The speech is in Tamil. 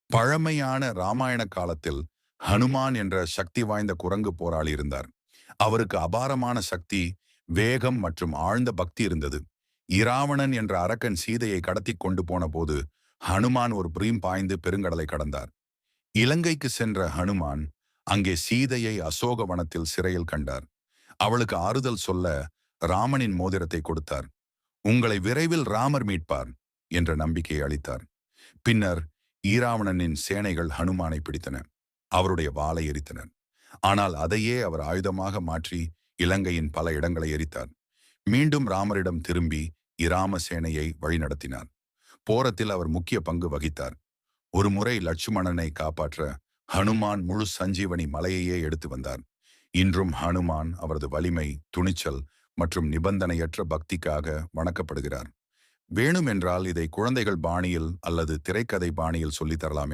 பழமையான ராமாயண காலத்தில் ஹனுமான் என்ற சக்தி வாய்ந்த குரங்கு போராளி இருந்தார். அவருக்கு அபாரமான சக்தி, வேகம் மற்றும் ஆழ்ந்த பக்தி இருந்தது. இராவணன் என்ற அரக்கன் சீதையை கடத்திக் கொண்டு போன போது ஹனுமான் ஒரு புரியும் பாய்ந்து பெருங்கடலை கடந்தார். இலங்கைக்கு சென்ற ஹனுமான் அங்கே சீதையை அசோக வனத்தில் சிறையில் கண்டார். அவளுக்கு ஆறுதல் சொல்ல ராமனின் மோதிரத்தை கொடுத்தார். உங்களை விரைவில் ராமர் மீட்பார் என்ற நம்பிக்கையை அளித்தார். பின்னர் ஈராவணனின் சேனைகள் ஹனுமானை பிடித்தன. அவருடைய வாளை எரித்தனர். ஆனால் அதையே அவர் ஆயுதமாக மாற்றி இலங்கையின் பல இடங்களை எரித்தார். மீண்டும் ராமரிடம் திரும்பி இராம சேனையை வழிநடத்தினார். போரத்தில் அவர் முக்கிய பங்கு வகித்தார். ஒரு முறை லட்சுமணனை காப்பாற்ற ஹனுமான் முழு சஞ்சீவனி மலையையே எடுத்து வந்தார். இன்றும் ஹனுமான் அவரது வலிமை, துணிச்சல் மற்றும் நிபந்தனையற்ற பக்திக்காக வணக்கப்படுகிறார். வேணுமென்றால் இதை குழந்தைகள் பாணியில் அல்லது திரைக்கதை பாணியில் சொல்லித் தரலாம்.